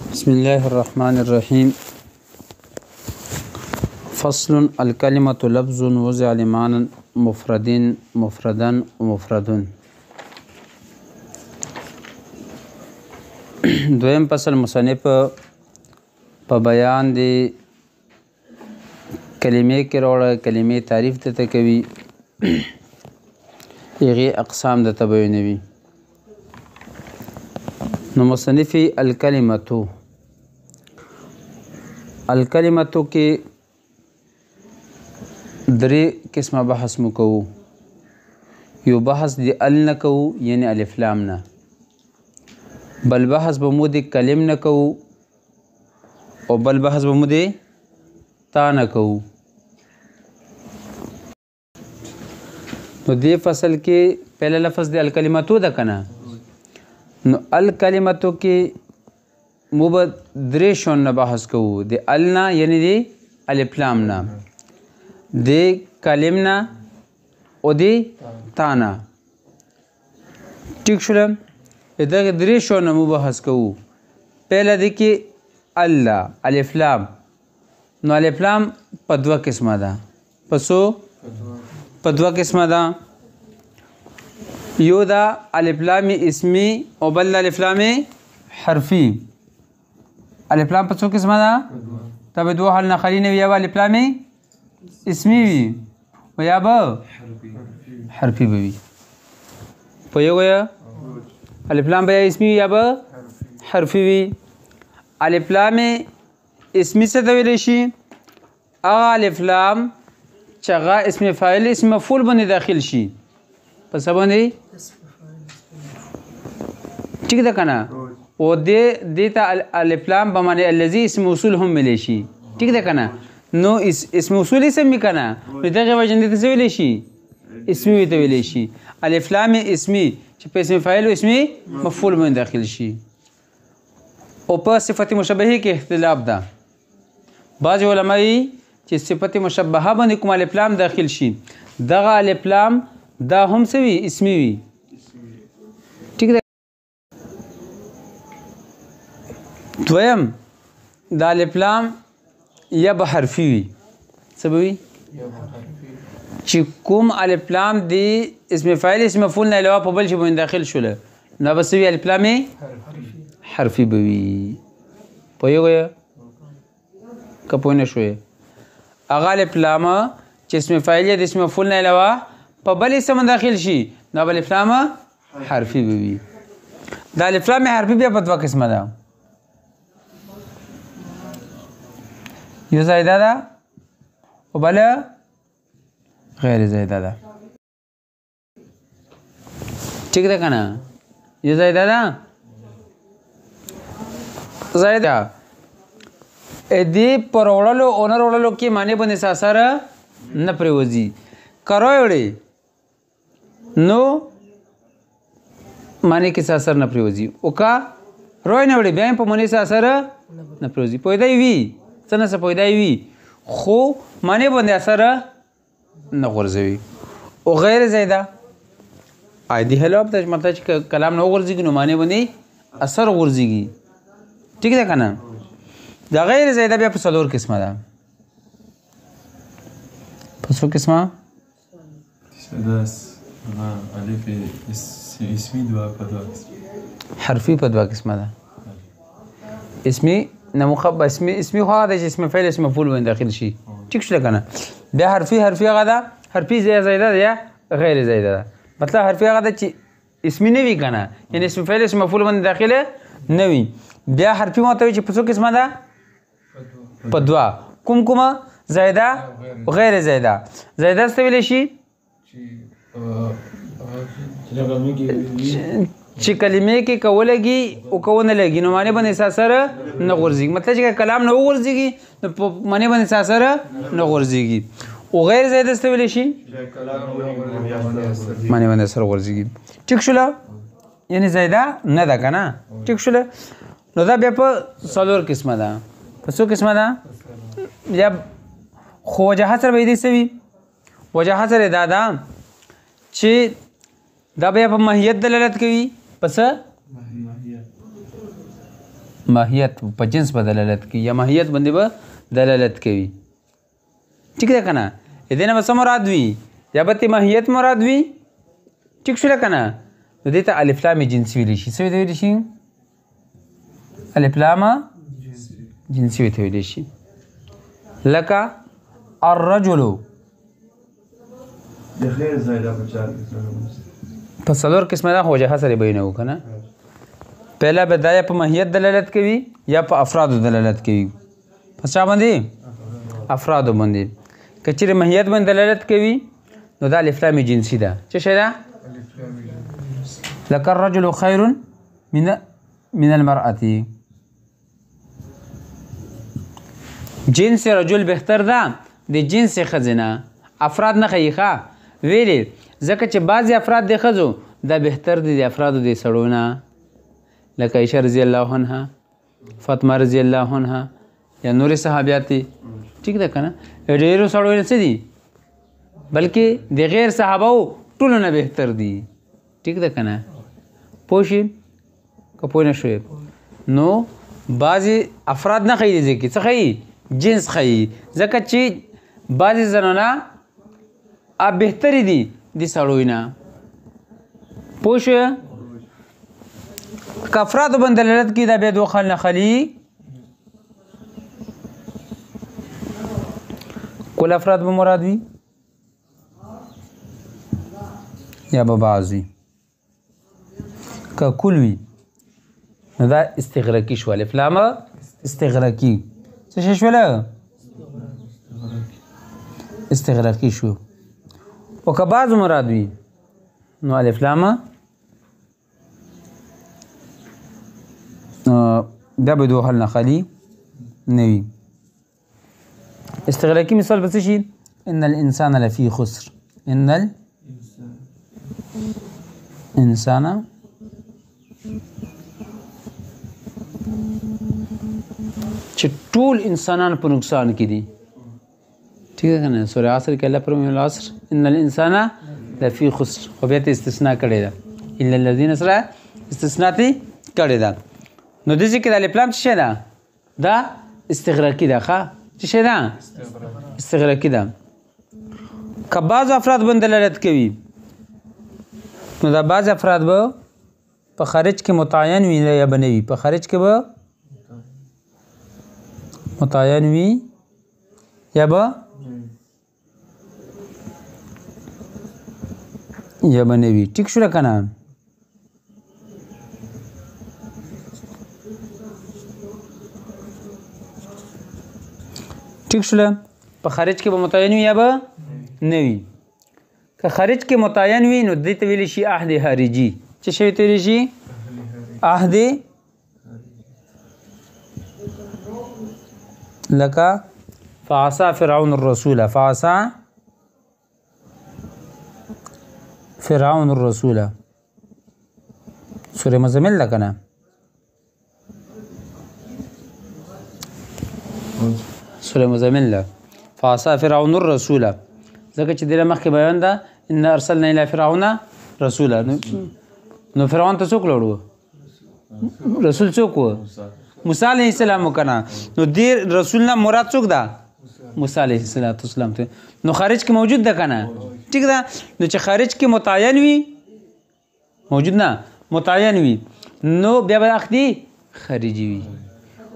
بسم الله الرحمن الرحيم. فصل الكلمة لفظ وضع لمعنى مفردا ومفرد. دویم فصل مصنف په بیان دی کلمې کې راوړه کلمې تعریف ته کوي هغې اقسام د بیانوي. نو مصنف الکلمتو کې درې قسمه بحث مو کوو. یو بحث د ال نه کوو یعنی الف لام نه، بل بحث به مو د کلم نه کوو او بل بحث به مو د تا نه کوو. نو دې فصل کې پهله لفظ د الکلمتو ده که نه؟ نو الکلمتو کې مو به درې شیانو نه بحث کوو، د ال نه یعنی د الف لام نه، د کلم نه او د تا نه. ټیک شوله؟ دغه درې شیانو نه مو بحث کوو. پهله دی کې الله الف لام. نو الف لام په دوه قسمه ده. په څو؟ په دوه قسمه ده. یو دا الف لام اسمی او بل الف لام حرفی. الف لام په څو قسمه ده؟ تبه دوه حل نخلی نه وي، یا به الف لام اسمی وي او یا به حرفی به وي. پوهېږئ؟ الف لام به یا اسمی وي یا به حرفی وي. الف لام اسمی څه ته ویلی شي؟ هغه الف لام چې هغه اسم فاعل اسم مفعول باندې داخل شي. په څه باندې؟ ټیک ده که نه؟ او دې ته الف لام به معنی الذي اسم موصول هم ویلی شي. ټیک ده که نه؟ نو اسم موصول اسم وي که نه؟ نو دغې وجې نه ته څه ویلی شي؟ اسمي ورته ویلی شي. الف لام اسمي چې په اسم فاعل او اسم مفعول باندې داخل شي. او په صفت مشبهه کې اختلاف ده. بعض علما یې چې صفت مشبهه باندې کوم الف لام داخل شي دغه الف لام دا هم څه وي؟ اسمي وي. ټیک ده؟ دویم دا الف لام یا به حرفي وي. څه به وي؟ چې کوم الف لام دی اسم فاعل اسم مفعول نه علاوه په بل شي باندې داخل شوله نو به څه وي؟ الف لام حرفي به وي. پوهېږئ که پوه نه شوې؟ هغه الف لام چې اسم فاعل د اسم مفعول نه علاوه په بل اسم داخل شي نو به الف لام حرفي به وي. دا الف لام حرفي بیا په دوه قسمه ده. یو زایده ده او بله غیر زایده ده. ټیک ده که نه؟ یو زایده ده زایده دې په راوړلو او نه راوړلو کې معنی باندې څه اثر نه پرېوځي. که راوړې نو معنی کې څه اثر نه پرېوځي او که روی نه وړې بیا هم په معنی څه اثر نه پرېوځي. پوهېدی وي څه نه څه پوهېدی وي خو معنی باندې اثر نه غورځوي. او غیر زایده عادي حالت ده مطلب چې کلام نه وغورځېږي نو معنی باندې اثر غورځېږي. ټیک ده که نه؟ دا غیر زایده بیا په څلور قسمه ده. په څو قسمه؟ حرفي په دوه قسمه ده. اسمي نه مخبه اسمي خو هغه دی چې اسم فعل اسم مفعول باندې داخل شي. ټیک شوله که نه؟ بیا حرفي هغه ده حرفي زایده ده یا غیر زایده ده. مطلب حرفي هغه ده چې اسمي نه وي که نه، یعنې اسم فعل اسم مفعول باندې داخله نه وي. بیا حرفي ما ته وایي چې په څو قسمه ده؟ په دوه. کومه؟ زایده او غیر زایده. زایده څه ته ویلی شي؟ چې کلمې کې که ولګي او که ونه لګي نو معنی باندې څه اثر نه غورځېږي. مطلب چې کلام نه وغورځېږي نو په معنی باندې څه اثر نه غورځېږي. او غیر زایده څه ته ویلی شي؟ معنی باندې اثر غورځېږي. ټیک شوله؟ یعنې زایده نه ده که نه؟ ټیک شوله؟ نو دا بیا په څلور قسمه ده. په څو قسمه ده؟ یا خو وجاهت سره به یې دې څه وي؟ وجاهت سره دا ده چې دا بیا په ماهیت دلالت کوي. په څه؟ ماهیت په جنس به دلالت کوي یا ماهیت باندې به دلالت کوي ٹھیک ده که نه دې نه به څه مراد وي یا به ترې ماهیت مراد وي ټیک شوله که نه نو دې ته الف لام جنسي ویلی شي څه ورته ویلی شي الف لام جنسي ورته ویلی شي لکه الرجل په څلور قسمه ده خو وجهه سره بیانوو که نه پهلا به دا یا په ماهیت دلالت کوي یا په افرادو دلالت کوي په چا باندې افرادو باندې که چیرې ماهیت باندې دلالت کوي نو دا الف لام جنسي ده څه شی ده لکه الرجل خیر من المرأة جنس رجل بهتر ده د جنس ښځې نه افراد نه ښیي ښه ویلې ځکه چې بعضې افراد د ښځو دا بهتر دي د افرادو د سړو نه لکه عایشه رضی الله عنها فاطمه رضی الله عنها یا نورې صحابیات دي ټیک ده که نه ډېرو سړو نه څه دي بلکې د غیر صحابهو ټولو نه بهتر دي ټیک ده که نه پوه شي که پوه نه شوې نو بعضې افراد نه ښیي دې ځای کې څه ښیي جنس ښیي ځکه چې بعضې زنانه بهترې دي د سړوی نه پوه شوې که افرادو باندې دلالت کوي دا بیا دوه خل نه خلي کل افراد به مراد وي یا به بعض وي که کل وي نو دا استغراقي شو الف لام استغراقي څه شی شوله استغراقي شو او که بعض مراد وي نو الف لام دا به دوه حل نه خالي نه وي استغراقي مثال به څه شي ان الانسان لفي خسر ان الانسان چې ټول انسانان په نقصان کې دي ٹھیک ہے کنه سورہ عصر کې الله فرمایي العصر ان الانسان لفي خسر خو بیا ته استثناء کړی ده الا الذين سره استثناء تی کړی ده نو د ذکر الف لام څه ده دا استغراقي ده ښه څه ده استغراقي ده که بعض افراد باندې دلالت کوي نو دا بعض افراد به په خارج کې متعین وي یا به نه وي په خارج کې به متعین وي یا به نه وي ټیک شوله که نه ٹھیک شوله په خارج کې به متعین وي یا به نه وي که خارج کې متعین وي نو دې ته ویلی شي عهد خارجي څه شی ته ویلی شي عهد لکه فعصى فرعون الرسول فعصى فرعون الرسول سورة مزمل ده کنه سورة مزمل ده فعصى فرعون الرسول ځکه چې دله مخکې بیان ده ان ارسلنا الى فرعون رسولا نو فرعون ته څوک لوړ رسول څوک و موسی علیه السلام وکنه نو دې رسول نه مراد څوک ده موسی علیه السلام ته نو خارج کې موجود ده کنه ٹھیک ده نو چې خارج کې متعین وي موجود نه متعین وي نو بیا به اخدي خارجي وي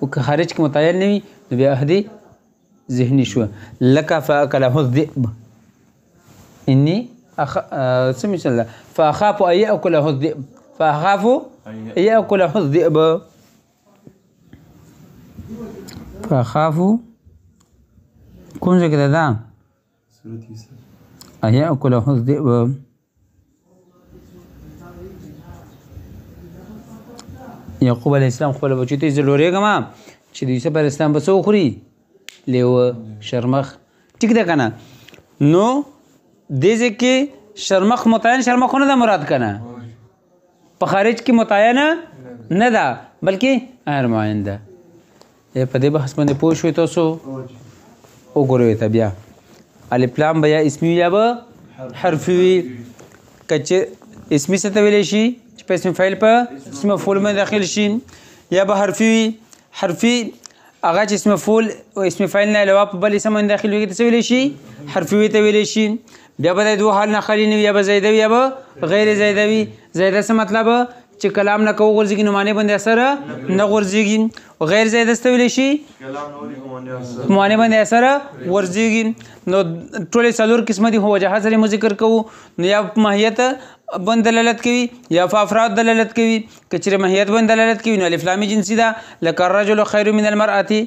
او که خارج کې متعین نه وي نو بیا اخدي ذهني شو لك فاكله الذئب اني سمي الله فاخاف ان ياكله الذئب فاخاف ان ياكله الذئب فاخاف كون ذا كده ده ان ياكله الذئب یعقوب علیه السلام خپل بچی ته ضرورېږم چې د یوسف علیه السلام به څه وخوري لیوه شرمخ ټیک ده که نه نو دې ځای کې شرمخ متعین شرمخ خو نه ده مراد که نه په خارج کې متعین نه ده بلکې غیر معین ده په دې بحث باندې پوه شوئ تاسو وګورئ ته بیا الف لام به یا اسمي یا به حرفي وي که چې اسمي څه ته ویلی شي چې په اسم فعل په اسم مفعول باندې داخل شي یا به حرفي وي حرفي هغه چې اسم مفعول او اسم فاعل نه علاوه په بل اسم باندې داخل وي ته ویلی شي حرفي وي ته ویلی شي بیا به د دوه حال نه خالي نه وي یا به زیده وي یا به غیر زیده وي زیده څه مطلب چې کلام نه کو غورځېږي نو معنی باندې اثر نه غورځېږي او غیر زیده څه ویلی شي معنی باندې اثر غورځېږي نو ټولې څلور قسمه دي خو وجهات سره مو ذکر کوو نو یا په ماهیت باندې دلالت کوي یا په افراد دلالت کوي که چېرې ماهیت باندې دلالت کوي نو الف لام جنسي ده لکه الرجل خیر من المرأة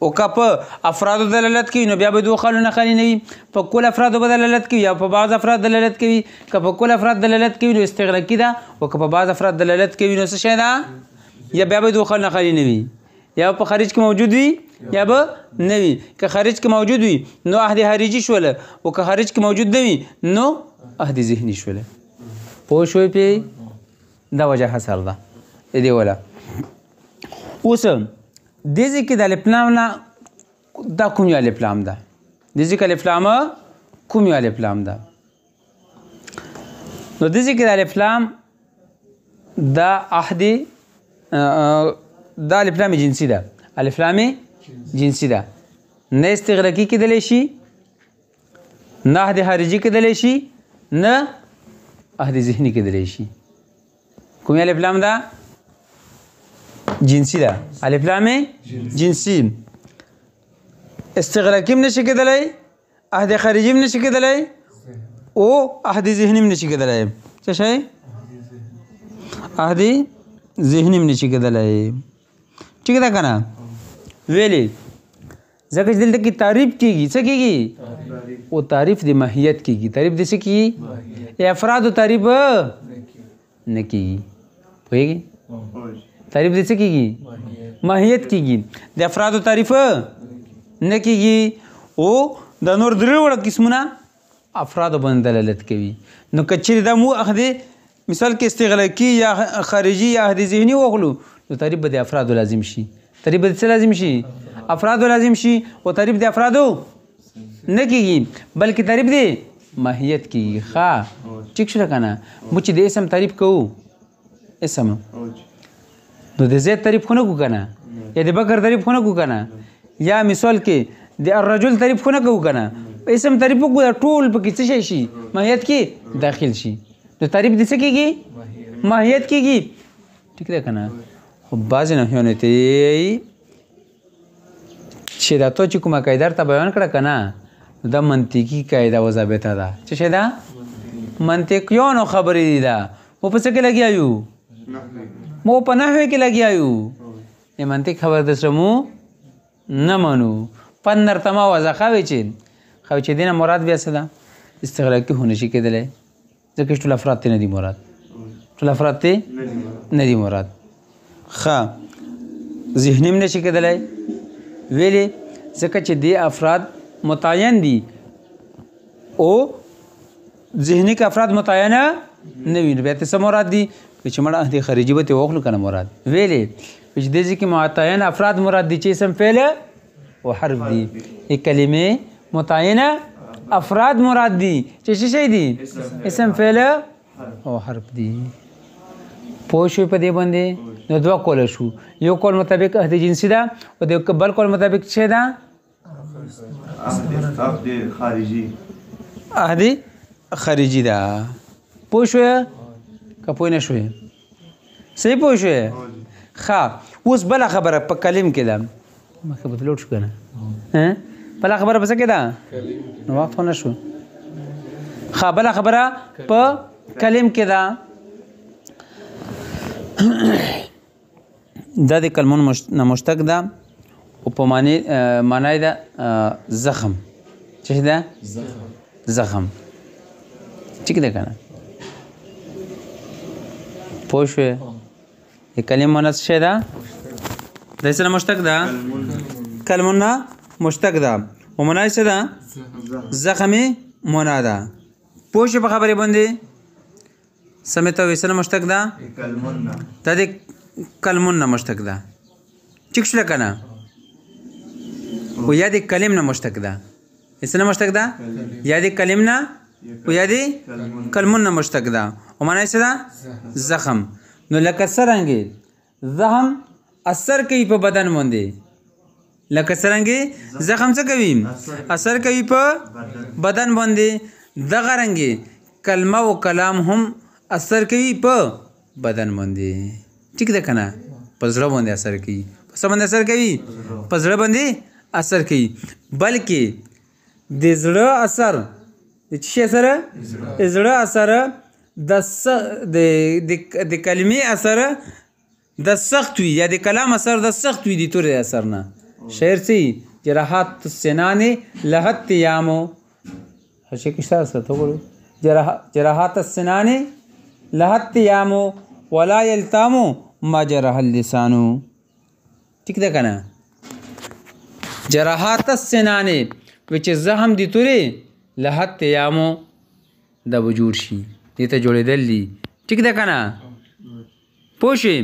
او که په افرادو دلالت کوي نو بیا به دوه خالو نه خالي نه وي په کل افرادو به دلالت کوي یا په بعض افراد دلالت کوي که په کل افراد دلالت کوي نو استغراقي ده او که په بعض افراد دلالت کوي نو څه شی ده یا بیا به دوه خالو نه خالي نه وي یا په خارج کې موجود وي یا به نه وي که خارج کې موجود وي نو عهد خارجي شوله او که خارج کې موجود نه وي نو عهد ذهني شوله پوه شوې پې دا وجه حصر ده دې ولا اوس دې ځای کې د الف لام نه دا کوم یو الف لام ده دې ځای کې الف لام کوم یو الف لام ده نو دې ځای کې د الف لام دا عهد دا الف لام جنسي ده الف لام جنسي ده نه استغراقي کېدلی شي نه عهد خارجي کېدلی شي نه عهد ذهني کېدلی شي کوم الف لام ده جنسي ده الف لام جنسي استغراقي هم نشي کېدلی عهد خارجي هم نشي کېدلی او عهد ذهني هم نشي کېدلی څه شی عهد ذهني هم نشي کېدلی ٹھیک ده که نه ویلې ځکه چې دلته کې تعریف کېږي څه کېږي او تعریف د ماهیت کېږي تعریف د څه کېږي افراد و تعریف نه کېږي پوهېږي تعریف د څه کېږي ماهیت کېږي د افراد و تعریف نه کېږي او د نور درې وړه قسمونه افرادو باندې دلالت کوي نو که چېرې دا مو عهد مثال کې استغراقي یا خارجي یا عهد ذهني واخلو نو تعریف به د افرادو لازم شي تعریف به د څه لازم شي افرادو لازم شي او تعریف د افرادو نه کېږي بلکې تعریف د ماهیت کېږي ښه ټیک شوه که نه موږ چې د اسم تعریف کوو اسم نو د زید تعریف خو نه کوو که نه یا د بکر تعریف خو نه کوو که نه یا مثال کې د الرجل تعریف خو نه کوو که نه اسم تعریف وکړو دا ټول پکې څه شی شي ماهیت کې داخل شي نو تعریف د څه کېږي ماهیت کېږي ټیک ده که نه خو بعضې نحویانو ته یې چې دا تو چې کومه قاعده درته بیان کړه که نه دا منطقي قاعده و ضابطه ده څه شی ده منطقیانو خبرې دي دا مو په څه کې لګیا یو مو په نحوې کې لګیا یو ای منطق خبر در سره مو نه منو پن درته ما وضع خوي چې دې نه مراد بیا څه ده استغراقي خو نشي کېدلی ځکه چې ټول افراد ته نه دي مراد ټول افراد ته نه دي مراد ښه ذهني هم نشي کېدلی ویلې ځکه چې دې افراد متعین دي او ذهني که افراد متعینه نه وي نو بیا ته څه مراد دي چې مړه عهد خارجي به ترې واخلو که نه مراد ویلې چې دې ځای کې متعین افراد مراد دي چې اسم فعل او حرف دي کلمې متعینه افراد مراد دي چې څه شی دي اسم فعل او حرف دي پوه شوې په دې باندې نو دوه کوله شو یو کول مطابق عهد جنسي ده او د بل کول مطابق څه ده عهد خارجي عهد خارجي ده پوه شوې که پوه نه شوې صحیح پوه شوې ښه اوس بله خبره په کلم کې ده مخکې به لوټ شو که نه بله خبره په څه کې ده نو وخت خو نه شو ښه بله خبره په کلم کې ده دا د کلمون نه مشتق ده او په معنی ده زخم څه ده زخم ټیک ده که نه پوه شوې د کلمې معنی څه شی ده د څه نه مشتق ده کلمون نه مشتق ده او معنی څه ده زخمې معنی ده پوه شوې په خبرې باندې سمې ته وایي څه نه مشتق ده دا د کلمون نه مشتق ده ټیک شوله که نه او یا د کلم نه مشتق ده څه نه مشتق ده یا د کلم نه او یا د کلمون نه مشتق ده او معنی څه ده زخم نو لکه څرنګې زخم اثر کوي په بدن باندې لکه څرنګه زخم څه کوي اثر کوي په بدن باندې دغه رنګه کلمه او کلام هم اثر کوي په بدن باندې ٹھیک ده کنه په زړه باندې اثر کوي په څه باندې اثر کوي په زړه باندې اثر کوي بلکې د زړه اثر د څه سره زړه اثر د کلمې اثر د سخت وي یا د کلام اثر د سخت وي د تور اثر نه شعر سي جراحات السنان لهت یامو هڅه کیسه ستو ګورو جراحات السنان لهت یامو ولا یلتامو ما جرح اللسان ٹھیک ده کنه جراحات السنان which زخم د تورې لهت یامو د وجود شي دې ته جوړېدل دي ٹھیک ده کنه پوه شئ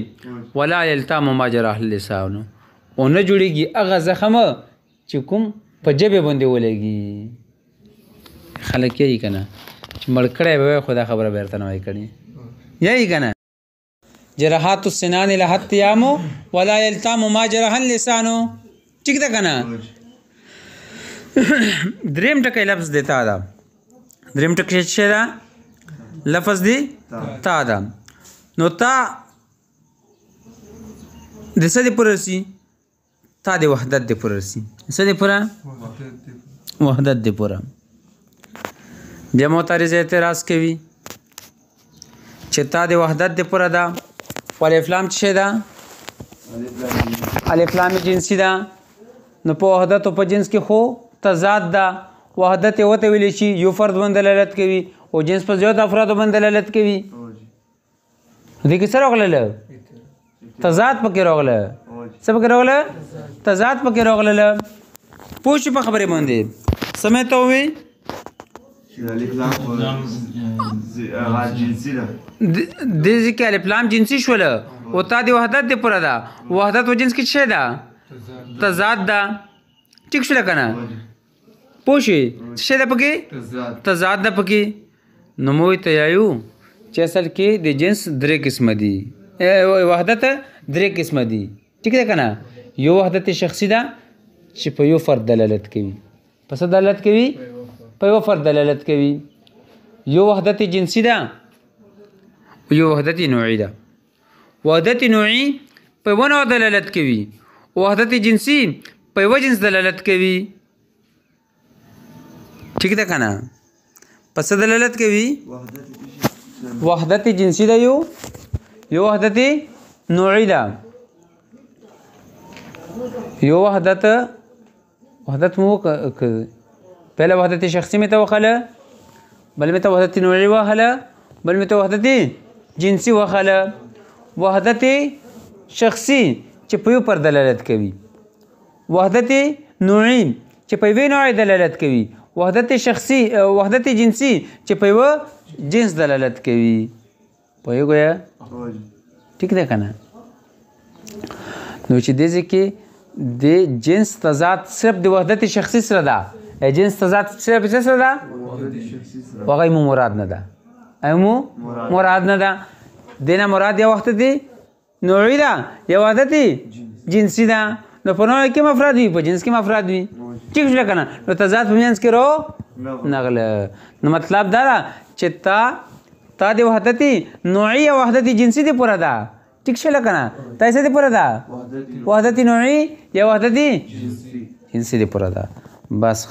ولا یلتام ما جرح اللسان او نه جوړېږي هغه زخم چې کوم په ژبې باندې ولګي خلک یې کنه چې مړ کړی به خو دا خبره به ورته نه وای کړې یې کنه جراحات السنان لهت یامو ولا یلتام ما جرح اللسان ٹھیک ده کنه دریم ټکی لفظ دی تا ده دریم ټکی څه ده لفظ دی تا ده نو تا د څه دی پوره رسي تا د وحدت دی پوره رسي څه دی پوره وحدت دی پوره بیا معترض اعتراض کوي چې تا د وحدت دی پوره ده الف لام څه ده الف لام جنسي ده نو په وحدت او په جنس کې خو تضاد ده وحدت یو ته ویل شي یو فرد باندې دلالت کوي او جنس په زیات افراد باندې دلالت کوي دې کې سره راغله تضاد پکې راغله څه پکې راغله تضاد پکې راغله پوښ په خبره باندې سمې ته وي د ذکر الف لام جنسي شول او تا د وحدت د پوره ده وحدت او جنس کې څه ده تضاد ده ٹھیک شو کنه پوښي څه ده پکې تضاد ده پکې نو موږ ته یایو چې اصل کې د جنس درې قسم دي وحدت درې قسم دي ٹھیک ده کنه یو وحدت شخصي ده چې په یو فرد دلالت کوي پس دلالت کوي په یو فرد دلالت کوي یو وحدت جنسي ده یو وحدت نوعي ده وحدت نوعي په ونه دلالت کوي وحدت جنسي په یو جنس دلالت کوي ٹھیک ده کنه پس دلالت کوي وحدت جنسي ده یو وحدت نوعي ده یو وحدت مو پہلا وحدت شخصی میں توخلا بل میں وحدت نوعی وخلا بل میں وحدت جنسی وخلا وحدت شخصی چې په یو پر دلالت کوي وحدت نوعی چې په یو نوع دلالت کوي وحدت شخصی وحدت جنسی چې په یو جنس دلالت کوي په یو ګیا ٹھیک ده کنه نو چې دې ځکه د جنس تضاد صرف د وحدت شخصي سره ده جنس تضاد صرف څه سره ده هغه مو مراد نه ده ایمو مراد نه ده دینه مراد یا وحدت نوعی ده یا وحدت جنسی ده نو په نوع کې مفرد وي په جنس کې مفرد وي ٹھیک شو کنه نو تضاد په جنس کې رو نغله نو مطلب دا چې تا د وحدت نوعی یا وحدت جنسی دی پوره ده ٹھیک شو کنه تاسو دی پوره ده وحدت نوعی یا وحدت جنسی دی پوره ده بس